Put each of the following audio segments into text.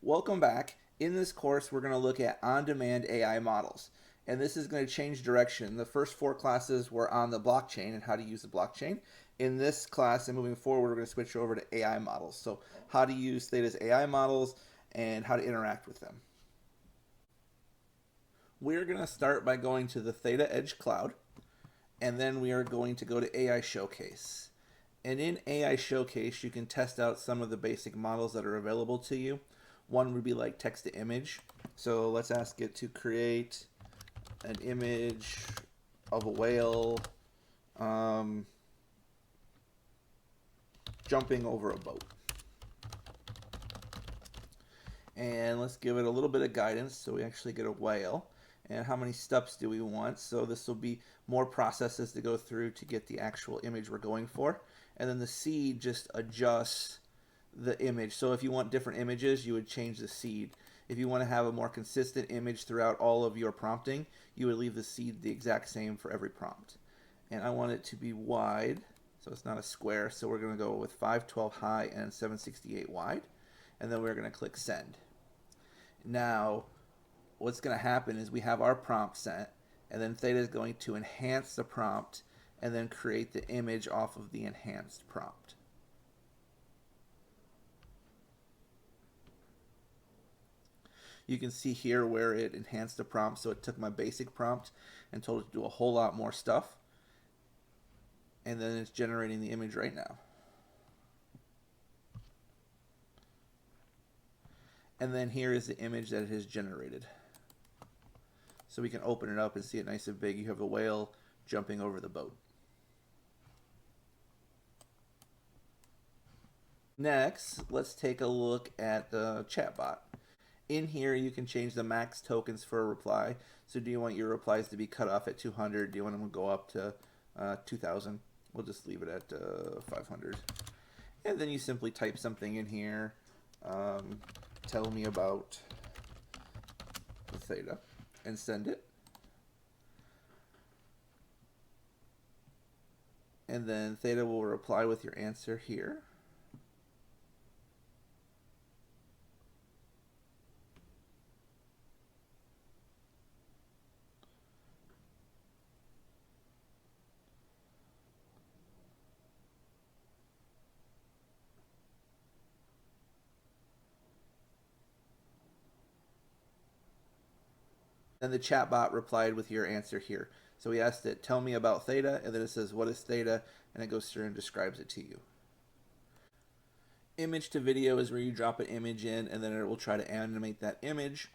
Welcome back. In this course, we're going to look at on-demand AI models. And this is going to change direction. The first four classes were on the blockchain and how to use the blockchain. In this class and moving forward, we're going to switch over to AI models. So how to use Theta's AI models and how to interact with them. We're going to start by going to the Theta Edge Cloud, and then we are going to go to AI Showcase. And in AI Showcase, you can test out some of the basic models that are available to you. One would be like text to image. So let's ask it to create an image of a whale jumping over a boat. And let's give it a little bit of guidance so we actually get a whale. And how many steps do we want? So this will be more processes to go through to get the actual image we're going for. And then the seed just adjusts the image. So if you want different images, you would change the seed. If you want to have a more consistent image throughout all of your prompting, you would leave the seed the exact same for every prompt. And I want it to be wide, so it's not a square. So we're going to go with 512 high and 768 wide. And then we're going to click send. Now, what's going to happen is we have our prompt sent, and then Theta is going to enhance the prompt and then create the image off of the enhanced prompt. You can see here where it enhanced the prompt, so it took my basic prompt and told it to do a whole lot more stuff. And then it's generating the image right now. And then here is the image that it has generated. So we can open it up and see it nice and big. You have a whale jumping over the boat. Next, let's take a look at the chatbot. In here, you can change the max tokens for a reply. So do you want your replies to be cut off at 200? Do you want them to go up to 2,000? We'll just leave it at 500. And then you simply type something in here. Tell me about the Theta and send it. And then Theta will reply with your answer here. Then the chatbot replied with your answer here. So we asked it, tell me about Theta, and then it says, what is Theta? And it goes through and describes it to you. Image to video is where you drop an image in, and then it will try to animate that image.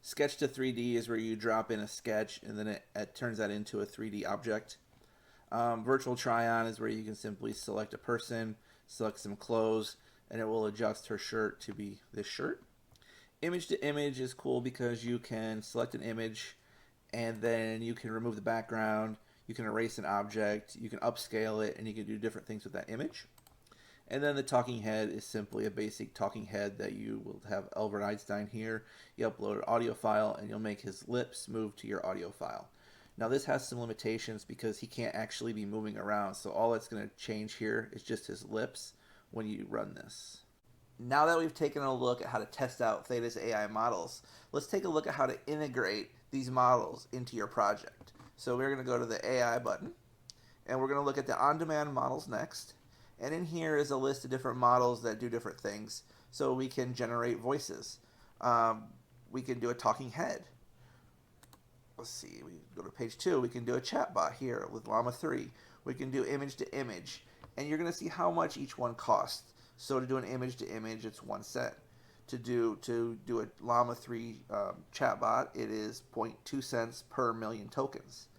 Sketch to 3D is where you drop in a sketch, and then it turns that into a 3D object. Virtual try-on is where you can simply select a person, select some clothes, and it will adjust her shirt to be this shirt. Image to image is cool because you can select an image and then you can remove the background, you can erase an object, you can upscale it, and you can do different things with that image. And then the talking head is simply a basic talking head that you will have Albert Einstein here. You upload an audio file and you'll make his lips move to your audio file. Now this has some limitations because he can't actually be moving around, so all that's going to change here is just his lips when you run this. Now that we've taken a look at how to test out Theta's AI models, let's take a look at how to integrate these models into your project. So we're going to go to the AI button, and we're going to look at the on-demand models next. And in here is a list of different models that do different things. So we can generate voices. We can do a talking head. Let's see, we go to page 2. We can do a chatbot here with Llama 3. We can do image to image. And you're going to see how much each one costs. So to do an image to image, it's 1 cent. To do a Llama 3 chatbot, it is 0.2 cents per million tokens.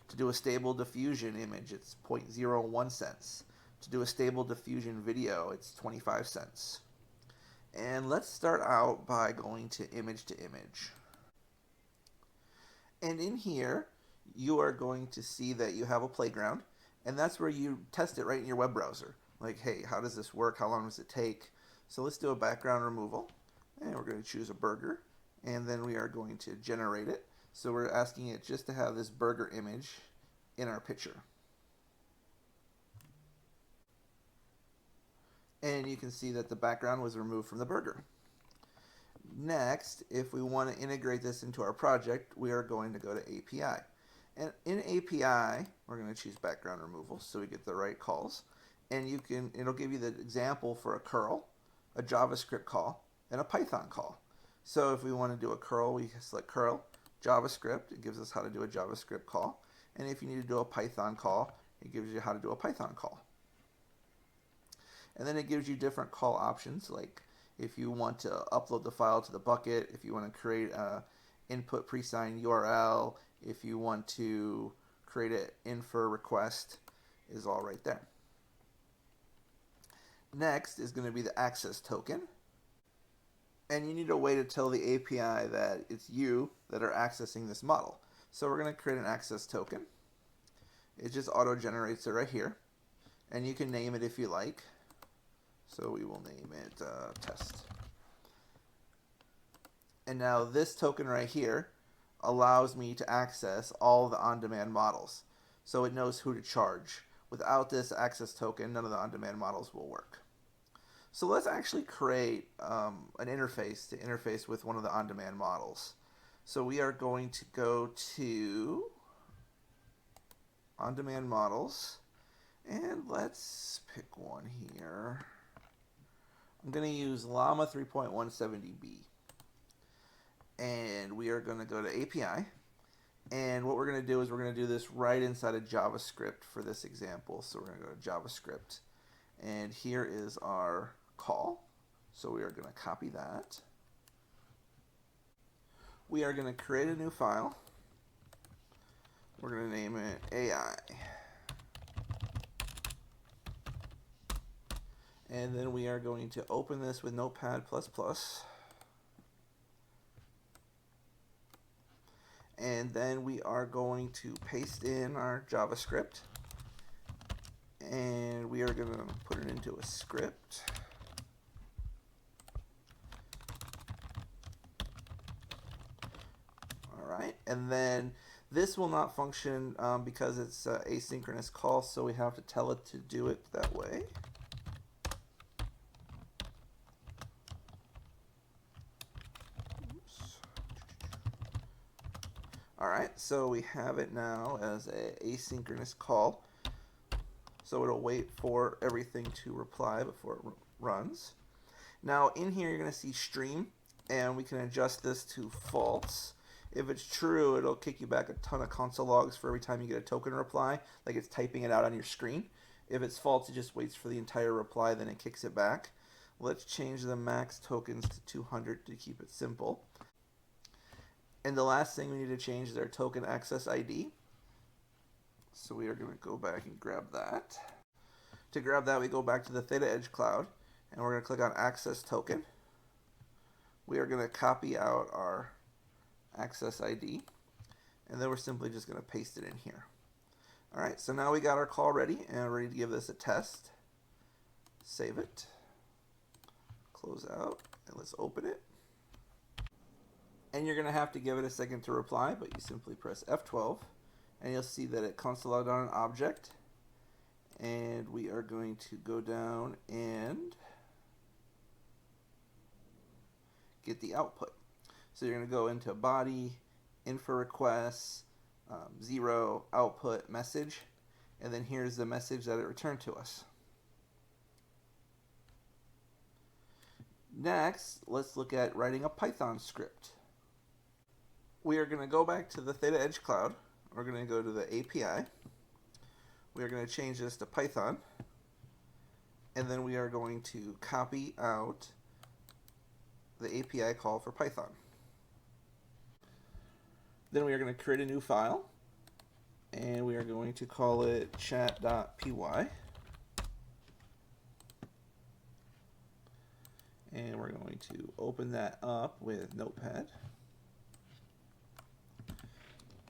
To do a stable diffusion image, it's 0.01 cents. To do a stable diffusion video, it's 25 cents. And let's start out by going to image. And in here, you are going to see that you have a playground, and that's where you test it right in your web browser. Like, hey, how does this work? How long does it take? So let's do a background removal, and we're going to choose a burger, and then we are going to generate it. So we're asking it just to have this burger image in our picture. And you can see that the background was removed from the burger. Next, if we want to integrate this into our project, we are going to go to API. And in API, we're going to choose background removal so we get the right calls. And it'll give you the example for a curl, a JavaScript call, and a Python call. So if we want to do a curl, we select curl, JavaScript. It gives us how to do a JavaScript call. And if you need to do a Python call, it gives you how to do a Python call. And then it gives you different call options, like if you want to upload the file to the bucket, if you want to create a input pre-signed URL, if you want to create an infer request, is all right there. Next is going to be the access token. And you need a way to tell the API that it's you that are accessing this model. So we're going to create an access token. It just auto-generates it right here. And you can name it if you like. So we will name it test. And now this token right here allows me to access all the on-demand models. So it knows who to charge. Without this access token, none of the on-demand models will work. So let's actually create an interface to interface with one of the on-demand models. So we are going to go to on-demand models, and let's pick one here. I'm going to use Llama 3.170b. And we are going to go to API. And what we're going to do is we're going to do this right inside of JavaScript for this example. So we're going to go to JavaScript. And here is our call. So we are going to copy that. We are going to create a new file. We're going to name it AI. And then we are going to open this with Notepad++. And then we are going to paste in our JavaScript. And we are going to put it into a script. All right. And then this will not function because it's an asynchronous call, so we have to tell it to do it that way. Alright, so we have it now as an asynchronous call. So it'll wait for everything to reply before it runs. Now in here you're going to see stream, and we can adjust this to false. If it's true, it'll kick you back a ton of console logs for every time you get a token reply, like it's typing it out on your screen. If it's false, it just waits for the entire reply, then it kicks it back. Let's change the max tokens to 200 to keep it simple. And the last thing we need to change is our token access ID. So we are going to go back and grab that. To grab that, we go back to the Theta Edge Cloud, and we're going to click on access token. We are going to copy out our access ID, and then we're simply just going to paste it in here. All right, so now we got our call ready and ready to give this a test. Save it, close out, and let's open it. And you're going to have to give it a second to reply, but you simply press F12, and you'll see that it console logged on an object. And we are going to go down and get the output. So you're going to go into body, info requests, 0, output, message, and then here's the message that it returned to us. Next, let's look at writing a Python script. We are going to go back to the Theta Edge Cloud. We're going to go to the API. We are going to change this to Python. And then we are going to copy out the API call for Python. Then we are going to create a new file. And we are going to call it chat.py. And we're going to open that up with Notepad.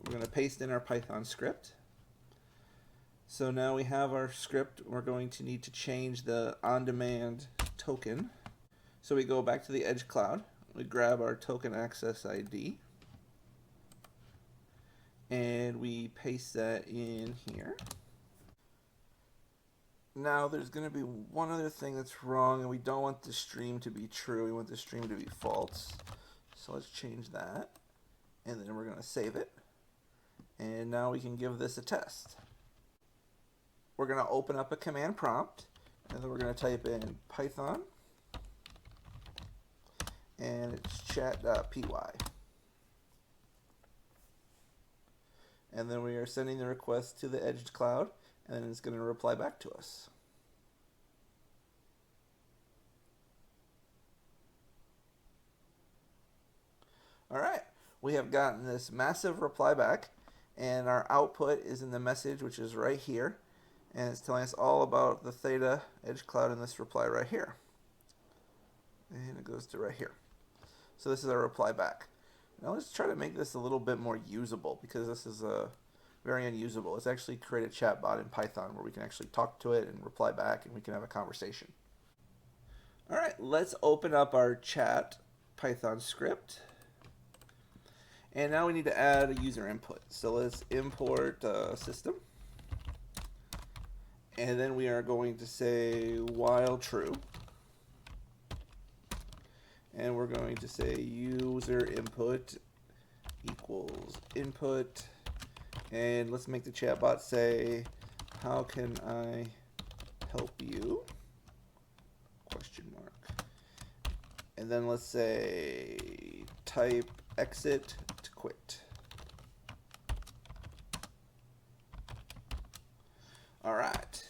We're going to paste in our Python script. So now we have our script. We're going to need to change the on-demand token. So we go back to the Edge Cloud. We grab our token access ID. And we paste that in here. Now there's going to be one other thing that's wrong, and we don't want the stream to be true. We want the stream to be false. So let's change that, and then we're going to save it. And now we can give this a test. We're going to open up a command prompt, and then we're going to type in Python, and it's chat.py. And then we are sending the request to the edge cloud, and then it's going to reply back to us. All right, we have gotten this massive reply back, and our output is in the message, which is right here, and it's telling us all about the Theta edge cloud in this reply right here. And it goes to right here. So this is our reply back. Now let's try to make this a little bit more usable, because this is very unusable. Let's actually create a chatbot in Python where we can actually talk to it and reply back, and we can have a conversation. All right, let's open up our chat Python script. And now we need to add a user input. So let's import system. And then we are going to say while true. And we're going to say user input equals input. And let's make the chatbot say, how can I help you? Question mark. And then let's say type exit to quit. All right.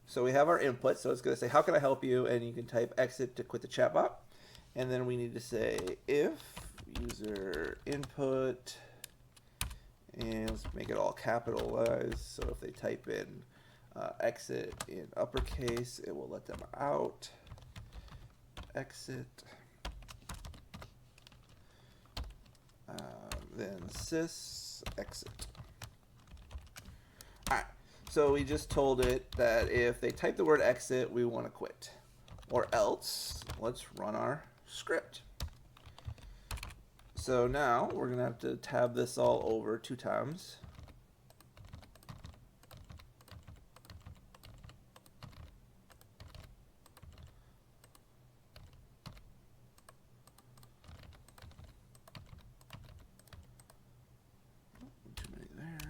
So we have our input. So it's going to say, how can I help you? And you can type exit to quit the chatbot. And then we need to say if user input, and let's make it all capitalized. So if they type in exit in uppercase, it will let them out. Exit. Then sys exit. All right. So we just told it that if they type the word exit, we want to quit. Or else, let's run our script. So now we're going to have to tab this all over 2 times. Too many there.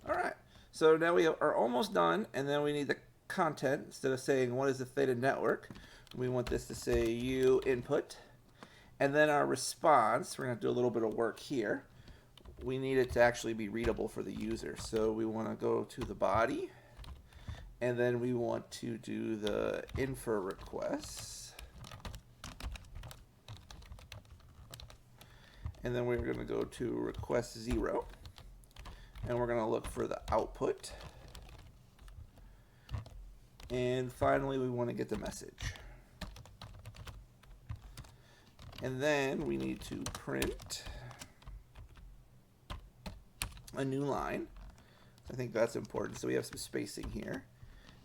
All right. So now we are almost done, and then we need the content. Instead of saying what is the Theta network, we want this to say u input. And then our response, we're going to do a little bit of work here. We need it to actually be readable for the user. So we want to go to the body, and then we want to do the infer requests. And then we're going to go to request 0. And we're going to look for the output. And finally, we want to get the message. And then we need to print a new line. I think that's important. So we have some spacing here.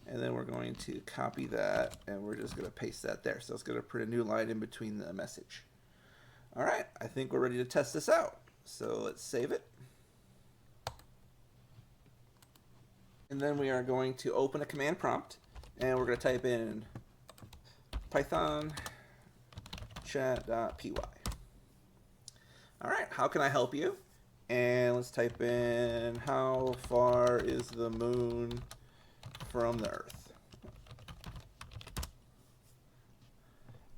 And then we're going to copy that, and we're just going to paste that there. So it's going to print a new line in between the message. All right, I think we're ready to test this out. So let's save it. And then we are going to open a command prompt, and we're going to type in Python chat.py. All right, how can I help you? And let's type in how far is the moon from the Earth?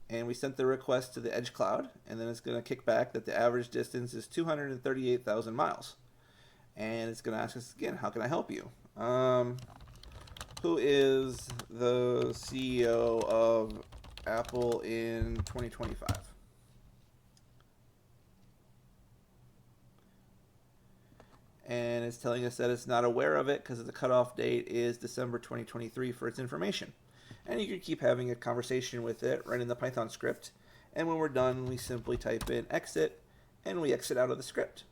And we sent the request to the edge cloud, and then it's going to kick back that the average distance is 238,000 miles. And it's going to ask us again, how can I help you? Who is the CEO of Apple in 2025? And it's telling us that it's not aware of it because the cutoff date is December 2023 for its information. And you can keep having a conversation with it right in the Python script. And when we're done, we simply type in exit, and we exit out of the script.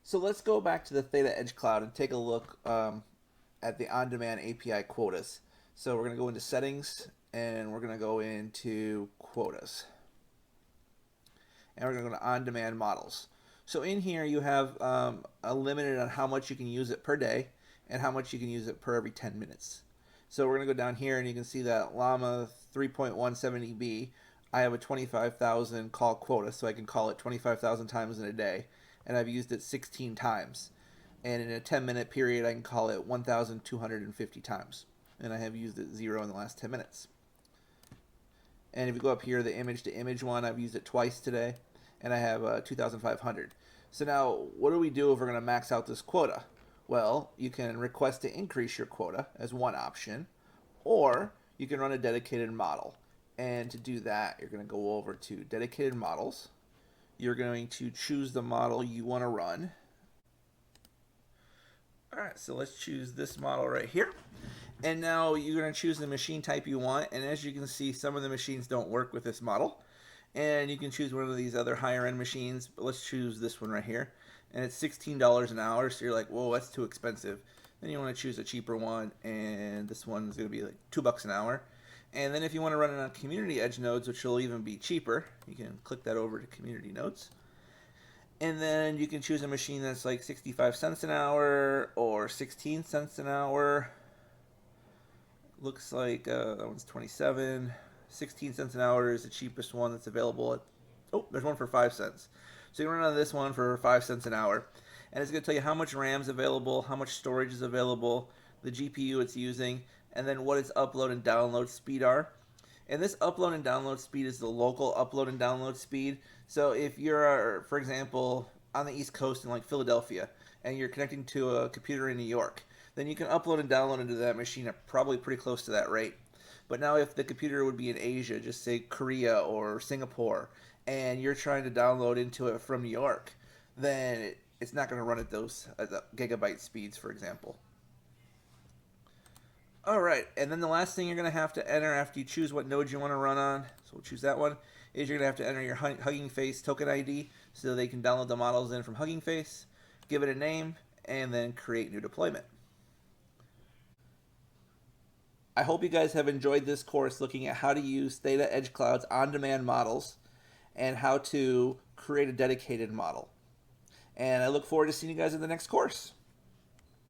So let's go back to the Theta Edge Cloud and take a look at the on-demand API quotas. So we're going to go into settings, and we're going to go into quotas. And we're going to go to on-demand models. So in here you have a limit on how much you can use it per day and how much you can use it per every 10 minutes. So we're going to go down here and you can see that Llama 3.170B, I have a 25,000 call quota, so I can call it 25,000 times in a day, and I've used it 16 times. And in a 10-minute period, I can call it 1,250 times, and I have used it 0 in the last 10 minutes. And if you go up here, the image-to-image one, I've used it twice today, and I have 2,500. So now, what do we do if we're going to max out this quota? Well, you can request to increase your quota as one option, or you can run a dedicated model. And to do that, you're going to go over to dedicated models. You're going to choose the model you want to run. All right, so let's choose this model right here. And now you're going to choose the machine type you want. And as you can see, some of the machines don't work with this model. And you can choose one of these other higher end machines, but let's choose this one right here. And it's $16 an hour, so you're like, whoa, that's too expensive. Then you want to choose a cheaper one, and this one's going to be like $2 an hour. And then if you want to run it on community edge nodes, which will even be cheaper, you can click that over to community nodes. And then you can choose a machine that's like 65 cents an hour or 16 cents an hour. Looks like that one's 27. 16 cents an hour is the cheapest one that's available. There's one for 5 cents. So you run on this one for 5 cents an hour. And it's going to tell you how much RAM is available, how much storage is available, the GPU it's using, and then what its upload and download speed are. And this upload and download speed is the local upload and download speed. So if you're, for example, on the East Coast in like Philadelphia, and you're connecting to a computer in New York, then you can upload and download into that machine at probably pretty close to that rate. But now if the computer would be in Asia, just say Korea or Singapore, and you're trying to download into it from New York, then it's not going to run at those gigabyte speeds, for example. All right, and then the last thing you're going to have to enter after you choose what node you want to run on, so we'll choose that one, is you're going to have to enter your Hugging Face token ID so they can download the models in from Hugging Face, give it a name, and then create new deployment. I hope you guys have enjoyed this course looking at how to use Theta Edge Cloud's on-demand models and how to create a dedicated model. And I look forward to seeing you guys in the next course.